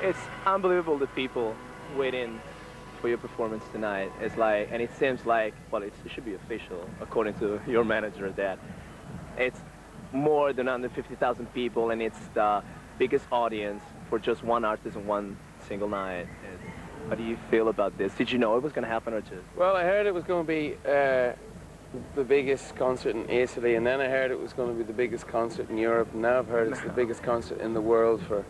It's unbelievable the people waiting for your performance tonight. It's like, and it seems like, well, it should be official, according to your manager, that it's more than 150,000 people, and it's the biggest audience for just one artist in one single night. How do you feel about this? Did you know it was going to happen or just? Well, I heard it was going to be the biggest concert in Italy, and then I heard it was going to be the biggest concert in Europe, and now I've heard it's the biggest concert in the world for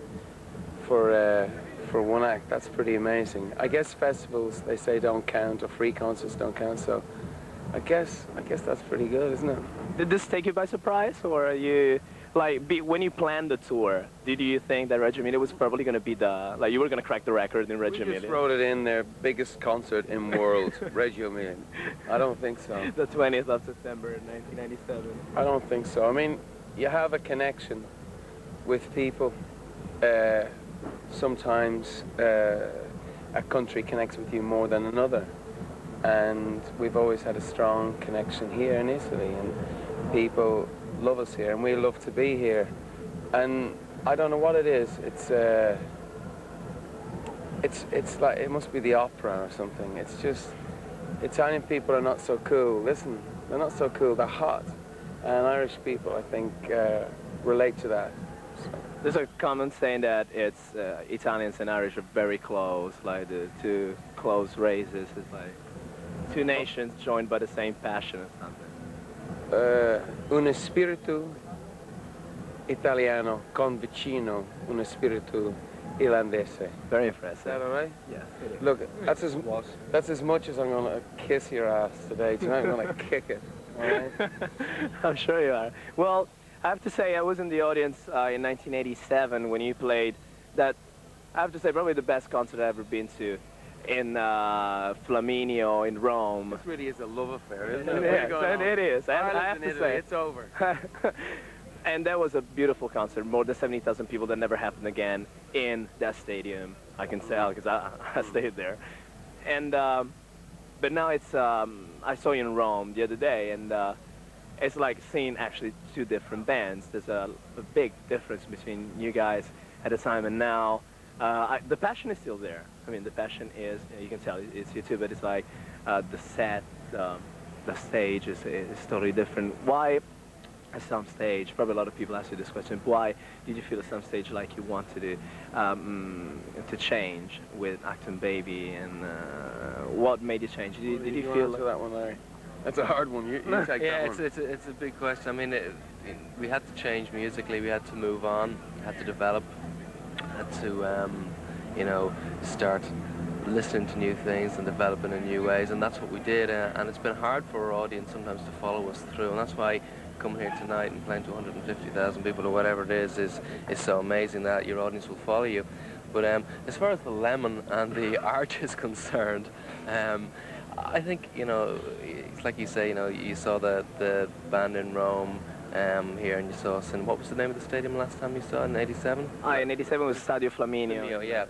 one act. That's pretty amazing. I guess festivals, they say, don't count, or free concerts don't count, so I guess that's pretty good, isn't it? Did this take you by surprise, or are you, like, when you planned the tour, did you think that Reggio Emilia was probably going to be the, like, you were going to crack the record in Reggio Emilia? We just wrote it in there, biggest concert in world, Reggio Emilia. I don't think so. The 20th of September, 1997. I don't think so. I mean, you have a connection with people. Sometimes a country connects with you more than another, and we've always had a strong connection here in Italy, and people love us here, and we love to be here. And I don't know what it is. It's like, it must be the opera or something. It's just, Italian people are not so cool. Listen, they're not so cool. They're hot, and Irish people, I think, relate to that. So. There's a comment saying that it's Italians and Irish are very close, like the two close races. It's like two nations joined by the same passion or something. Un spirito italiano con vicino un spirito irlandese. Very impressive. Is that all right? Yes, it is. Look, that's as much as I'm going to kiss your ass today. Tonight I'm going to kick it. All right? I'm sure you are. Well, I have to say, I was in the audience in 1987 when you played that. I have to say, probably the best concert I've ever been to in Flaminio in Rome. This really is a love affair, isn't it? It is. I have to say. It's over. And that was a beautiful concert. More than 70,000 people. That never happened again in that stadium. I can tell because I stayed there. And but now it's. I saw you in Rome the other day, and it's like seeing actually two different bands. There's a big difference between you guys at the time and now. The passion is still there. I mean, the passion is, you can tell it's you too, but it's like the set, the stage is totally different. Why, at some stage, probably a lot of people ask you this question, why did you feel at some stage like you wanted to change with Acton Baby, and what made you change? Did you feel like that one, Larry? That's a hard one. You take that one. Yeah, it's a big question. I mean, we had to change musically. We had to move on. Had to develop. Had to, you know, start listening to new things and developing in new ways. And that's what we did. And it's been hard for our audience sometimes to follow us through. And that's why coming here tonight and playing to 150,000 people or whatever it is so amazing that your audience will follow you. But as far as the lemon and the art is concerned, I think, you know, it's like you say, you know, you saw the band in Rome here, and you saw us in, what was the name of the stadium last time you saw, in 87? In 87 was Stadio Flaminio. Yeah.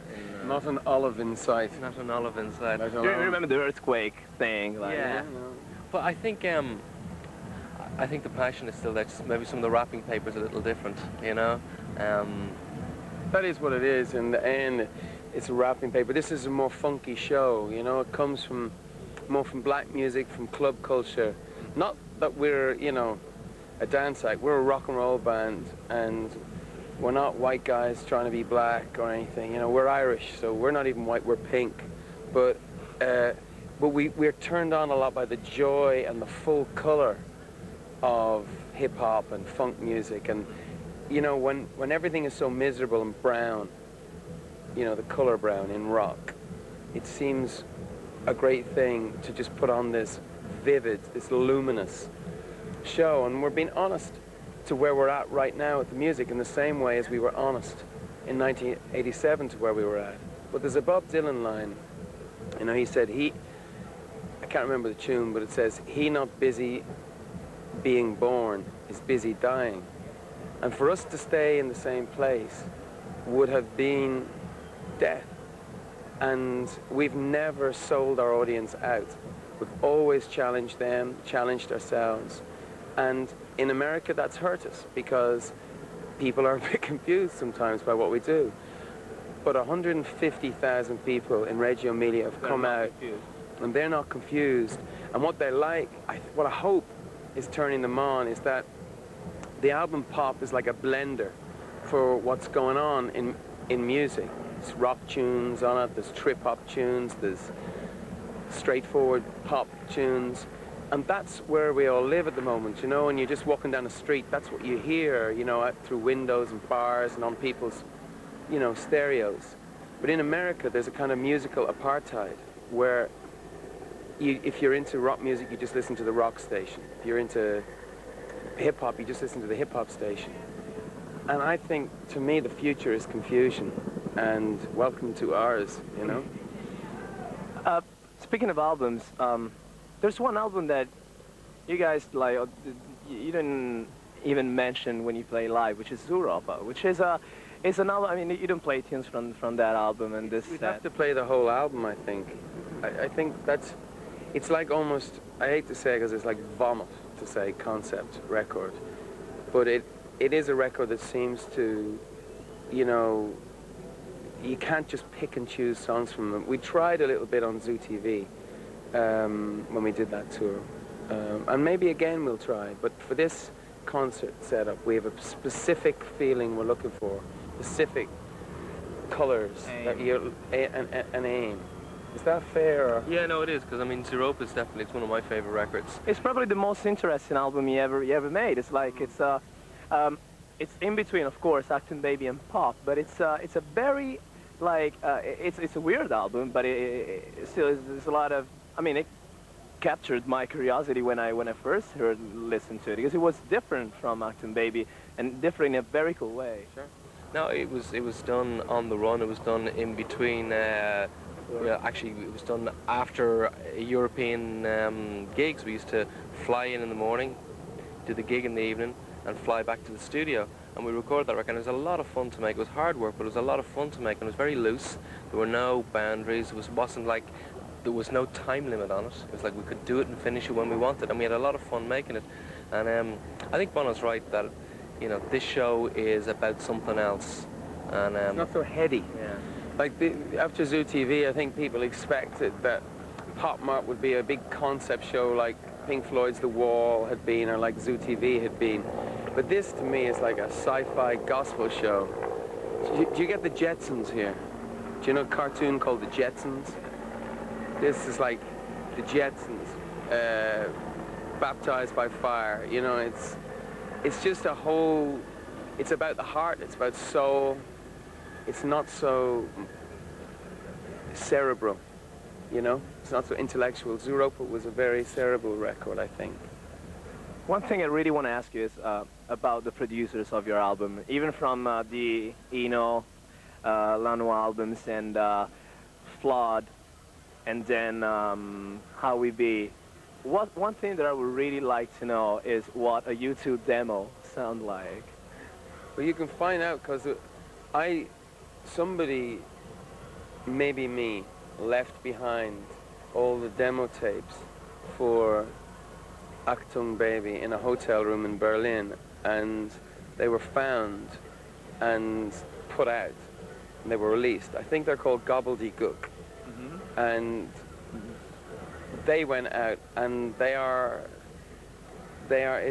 Not an olive in sight. Not an olive in sight. Do you remember the earthquake thing? Like, yeah. But I think the passion is still there. Just maybe some of the wrapping paper's a little different, you know? That is what it is. In the end, it's a wrapping paper. This is a more funky show, you know? It comes from more from black music, from club culture. Not that we're, you know, a dance act. We're a rock and roll band, and we're not white guys trying to be black or anything. You know, we're Irish, so we're not even white. We're pink, but we're turned on a lot by the joy and the full color of hip hop and funk music. And you know, when everything is so miserable and brown, you know, the color brown in rock, it seems a great thing to just put on this vivid, this luminous show. And we're being honest to where we're at right now with the music in the same way as we were honest in 1987 to where we were at. But there's a Bob Dylan line, you know, he said, I can't remember the tune, but it says, he not busy being born is busy dying. And for us to stay in the same place would have been death. And we've never sold our audience out. We've always challenged them, challenged ourselves. And in America, that's hurt us because people are a bit confused sometimes by what we do. but 150,000 people in Reggio Emilia have come out, and they're not confused. And what they like, what I hope is turning them on, is that the album Pop is like a blender for what's going on in music. There's rock tunes on it, there's trip-hop tunes, there's straightforward pop tunes. And that's where we all live at the moment, you know, and you're just walking down the street, that's what you hear, you know, out through windows and bars and on people's, you know, stereos. But in America, there's a kind of musical apartheid where if you're into rock music, you just listen to the rock station. If you're into hip-hop, you just listen to the hip-hop station. And I think, to me, the future is confusion, and welcome to ours, you know? Speaking of albums, there's one album that you guys, like, you didn't even mention when you play live, which is Europa, which is it's an album. I mean, you don't play tunes from that album and this. We'd have to play the whole album, I think. I think that's, it's like almost, I hate to say it because it's like vomit to say concept record, but it is a record that seems to, you know, you can't just pick and choose songs from them. We tried a little bit on Zoo TV when we did that tour, and maybe again we'll try, but for this concert setup we have a specific feeling we're looking for, specific colors, that an aim. Is that fair? Or? Yeah, no, it is, because I mean, Europa is definitely, it's one of my favorite records. It's probably the most interesting album you ever made. It's like it's in between, of course, Acton Baby and Pop, but it's a very like it's a weird album, but it still is. There's a lot of. I mean, it captured my curiosity when I first listened to it, because it was different from Acton Baby and different in a very cool way. Sure. No, it was done on the run. It was done in between. Yeah, actually, it was done after European gigs. We used to fly in the morning, do the gig in the evening, and fly back to the studio. And we recorded that record. And it was a lot of fun to make. It was hard work, but it was a lot of fun to make. And it was very loose. There were no boundaries. Wasn't like there was no time limit on it. It was like we could do it and finish it when we wanted. And we had a lot of fun making it. And I think Bono's right that, you know, this show is about something else. And it's not so heady. Yeah. Like after Zoo TV, I think people expected that POPmart would be a big concept show like Pink Floyd's The Wall had been, or like Zoo TV had been. But this, to me, is like a sci-fi gospel show. Do you get the Jetsons here? Do you know a cartoon called the Jetsons? This is like the Jetsons, baptized by fire. You know, it's just a whole. It's about the heart. It's about soul. It's not so cerebral, you know? It's not so intellectual. Europa was a very cerebral record, I think. One thing I really want to ask you is about the producers of your album, even from the Eno, Lano albums and Flood, and then How We Be. One thing that I would really like to know is what a YouTube demo sound like. Well, you can find out because somebody, maybe me, left behind all the demo tapes for Achtung Baby in a hotel room in Berlin, and they were found and put out, and they were released. I think they're called Gobbledygook. Mm-hmm. And they went out, and it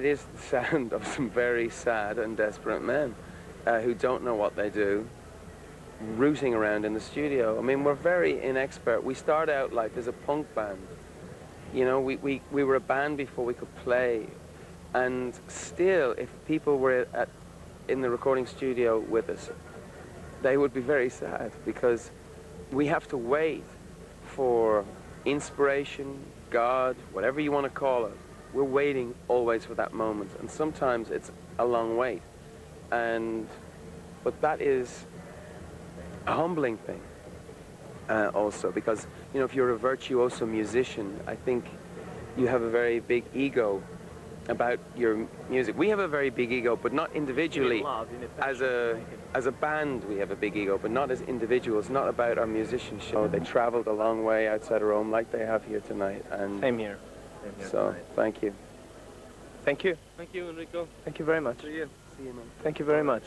is the sound of some very sad and desperate men who don't know what they do, rooting around in the studio. I mean, we're very inexpert. We start out like as a punk band. You know, we were a band before we could play. And still, if people were in the recording studio with us, they would be very sad, because we have to wait for inspiration, God, whatever you want to call it. We're waiting always for that moment. And sometimes it's a long wait. But that is a humbling thing also, because, you know, if you're a virtuoso musician, I think you have a very big ego about your music. We have a very big ego, but not individually. As a band, we have a big ego, but not as individuals, not about our musicianship. Oh, they traveled a long way outside of Rome, like they have here tonight. And Same here. So, thank you. Thank you. Thank you, Enrico. Thank you very much. See you. See you, man. Thank you very much.